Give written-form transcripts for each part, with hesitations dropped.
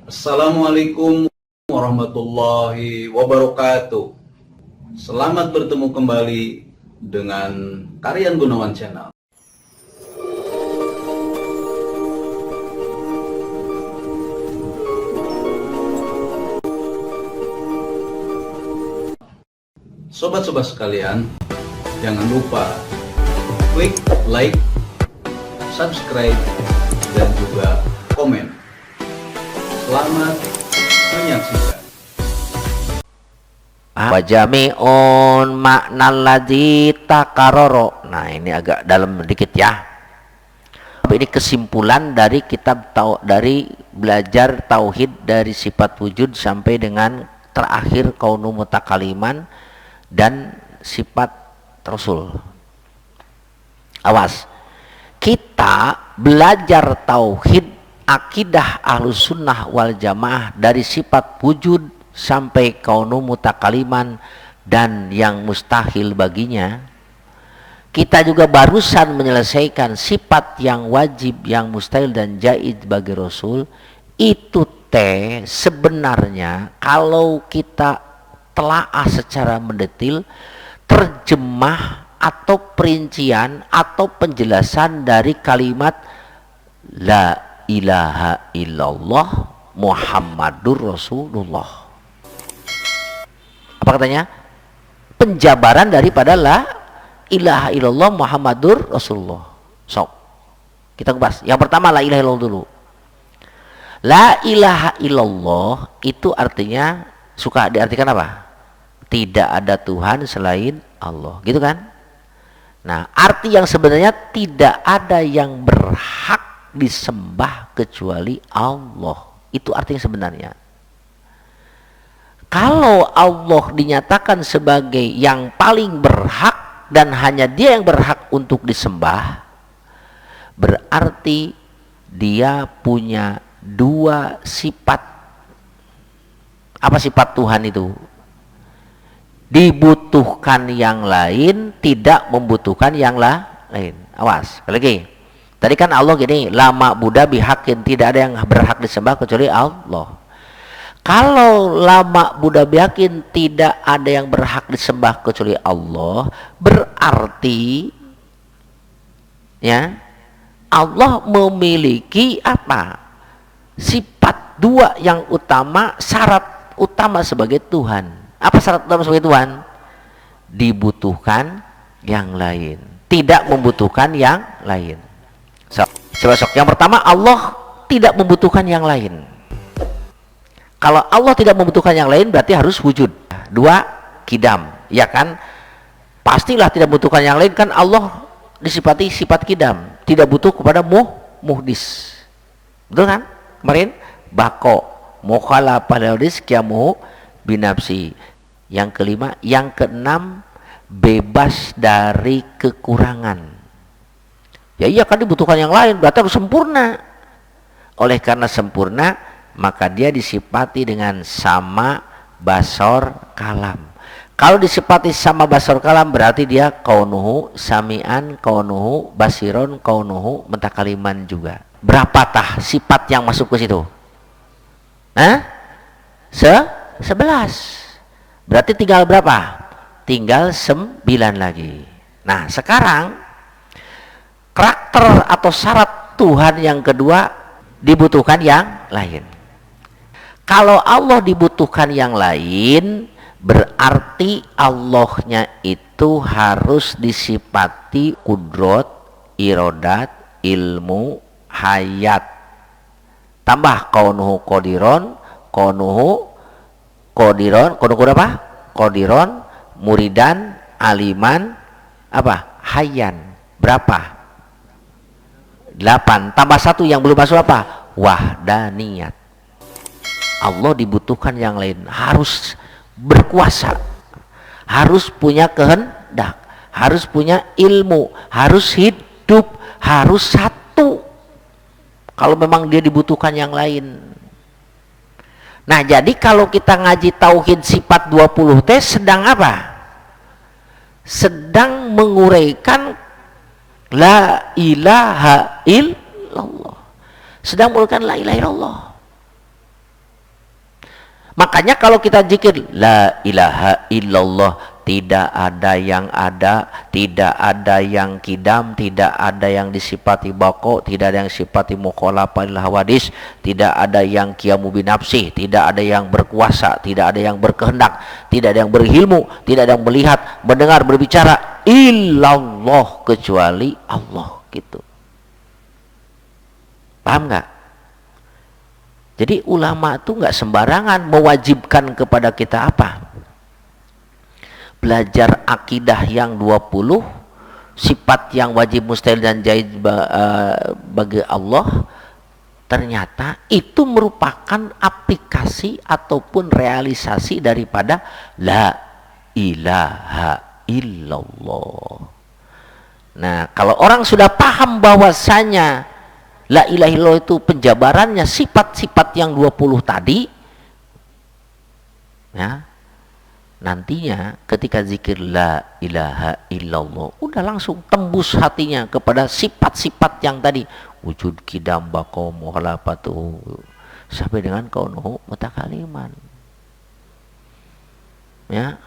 Assalamualaikum warahmatullahi wabarakatuh. Selamat bertemu kembali dengan Karyan Gunawan Channel. Sobat-sobat sekalian, jangan lupa klik like, subscribe, dan juga komen. Selamat menyaksikan. Wajami'un maknal ladzi takaroro. Nah, ini agak dalam sedikit ya. Ini kesimpulan dari kitab dari belajar tauhid dari sifat wujud sampai dengan terakhir kaunu mutakaliman dan sifat Rasul. Awas, kita belajar tauhid akidah ahlus sunnah wal jamaah dari sifat wujud sampai kaunu mutakaliman dan yang mustahil baginya. Kita juga barusan menyelesaikan sifat yang wajib, yang mustahil dan jaiz bagi Rasul. Itu sebenarnya kalau kita telaah secara mendetil, terjemah atau perincian atau penjelasan dari kalimat la ilaha illallah Muhammadur Rasulullah. Apa katanya? Penjabaran daripada la ilaha illallah Muhammadur Rasulullah. So, kita bahas. Yang pertama la ilaha illallah dulu. La ilaha illallah itu artinya suka diartikan apa? Tidak ada Tuhan selain Allah, gitu kan? Nah, arti yang sebenarnya tidak ada yang berhak disembah kecuali Allah. Itu artinya sebenarnya. Kalau Allah dinyatakan sebagai yang paling berhak dan hanya Dia yang berhak untuk disembah, berarti Dia punya dua sifat. Apa sifat Tuhan itu? Dibutuhkan yang lain, tidak membutuhkan yang lain. Awas, lagi. Tadi kan Allah gini, lama Buddha bihakin, tidak ada yang berhak disembah kecuali Allah. Kalau lama Buddha bihakin tidak ada yang berhak disembah kecuali Allah, berarti ya Allah memiliki apa? Sifat dua yang utama, syarat utama sebagai Tuhan. Apa syarat utama sebagai Tuhan? Dibutuhkan yang lain, tidak membutuhkan yang lain. Sebesok yang pertama, Allah tidak membutuhkan yang lain. Kalau Allah tidak membutuhkan yang lain berarti harus wujud. Dua, kidam, ya kan? Pastilah tidak membutuhkan yang lain, kan Allah disifati sifat kidam, tidak butuh kepada muhdis. Betul kan? Kemarin bako mukhala pada rizkiamu binafsi. Yang kelima, yang keenam, bebas dari kekurangan. Ya iya kan, dibutuhkan yang lain berarti harus sempurna. Oleh karena sempurna, maka dia disifati dengan sama basor kalam. Kalau disifati sama basor kalam berarti dia kaunuhu samian, kaunuhu basiron, kaunuhu mutakaliman juga. Berapa tah sifat yang masuk ke situ? 11. Berarti tinggal berapa? Tinggal 9 lagi. Nah, sekarang karakter atau syarat Tuhan yang kedua, dibutuhkan yang lain. Kalau Allah dibutuhkan yang lain, berarti Allahnya itu harus disifati kudrot, irodat, ilmu, hayat. Tambah kaunuhu qadiron, kaunuhu qadiron, kaunuhu apa? Qadiron, muridan, aliman, apa? Hayyan. Berapa? 8. Tambah 1 yang belum masuk apa? Wahdaniyat. Allah dibutuhkan yang lain, harus berkuasa, harus punya kehendak, harus punya ilmu, harus hidup, harus satu. Kalau memang dia dibutuhkan yang lain. Nah, jadi kalau kita ngaji tauhid sifat 20 sedang apa? Sedang menguraikan la ilaha illallah. Sedang menguraikan la ilaha illallah. Makanya kalau kita zikir la ilaha illallah, tidak ada yang ada, tidak ada yang kidam, tidak ada yang disifati bako, tidak ada yang sifati mukhalafah lil hawadis, tidak ada yang qiyamu binafsih, tidak ada yang berkuasa, tidak ada yang berkehendak, tidak ada yang berilmu, tidak ada yang melihat, mendengar, berbicara, illallah, kecuali Allah, gitu. Paham nggak? Jadi ulama itu nggak sembarangan mewajibkan kepada kita apa? Belajar akidah yang 20, sifat yang wajib, mustahil dan jaiz bagi Allah. Ternyata itu merupakan aplikasi ataupun realisasi daripada la ilaha illallah. Nah, kalau orang sudah paham bahwasanya la ilaha illallah itu penjabarannya sifat-sifat yang 20 tadi, ya, nantinya ketika zikir la ilaha illallah udah langsung tembus hatinya kepada sifat-sifat yang tadi, wujud, kidam, baqo, mukhalafatu, sampai dengan kaunuhu mutakaliman. Ya,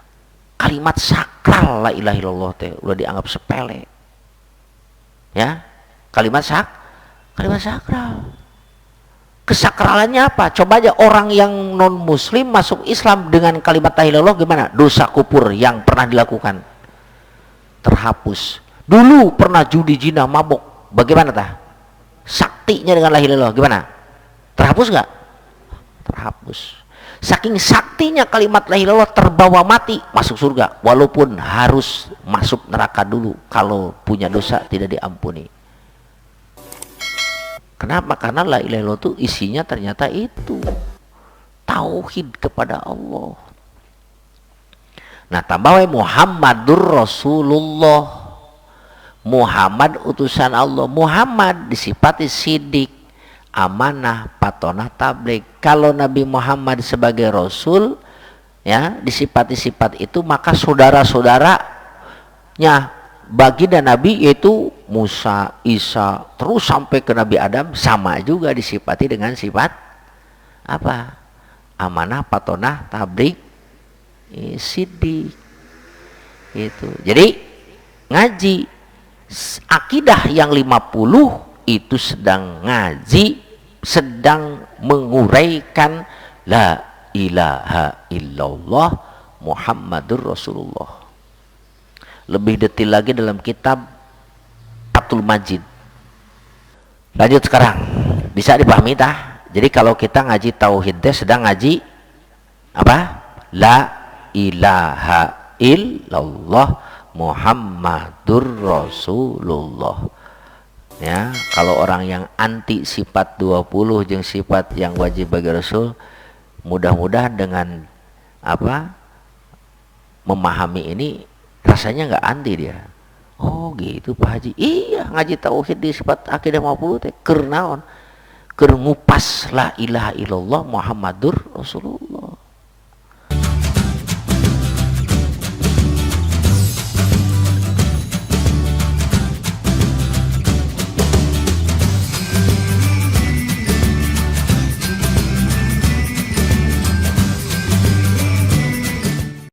kalimat sakral la ilaha illallah teh udah dianggap sepele. Ya, kalimat sakral. Kesakralannya apa? Coba aja orang yang non muslim masuk Islam dengan kalimat la ilaha illallah, gimana? Dosa kupur yang pernah dilakukan terhapus. Dulu pernah judi, zina, mabok, bagaimana tah? Saktinya dengan la ilaha illallah gimana? Terhapus nggak? Terhapus. Saking saktinya kalimat la ilaha illallah, terbawa mati masuk surga, walaupun harus masuk neraka dulu kalau punya dosa tidak diampuni. Kenapa? Karena la ilaha illallah itu isinya ternyata itu tauhid kepada Allah. Nah, tambah Muhammadur Rasulullah, Muhammad utusan Allah. Muhammad disifati sidik, amanah, patonah, tabligh. Kalau Nabi Muhammad sebagai Rasul, ya, disifati sifat itu, maka saudara-saudaranya baginda Nabi yaitu Musa, Isa, terus sampai ke Nabi Adam sama juga disifati dengan sifat apa? Amanah, patonah, tabligh, siddiq. Itu. Jadi ngaji akidah yang 50 itu sedang ngaji, sedang menguraikan la ilaha illallah Muhammadur Rasulullah. Lebih detail lagi dalam kitab Fathul Majid. Lanjut sekarang, bisa dipahami tah? Jadi kalau kita ngaji tauhid sedang ngaji apa? La ilaha illallah Muhammadur Rasulullah. Ya, kalau orang yang anti sifat 20 jeung sifat yang wajib bagi Rasul, mudah-mudahan dengan apa? Memahami ini rasanya nggak anti dia. Oh gitu Pak Haji. Iya, ngaji tauhid di sifat akidah 50 teh keur naon? Keur ngupas la ilaha illallah Muhammadur Rasulullah.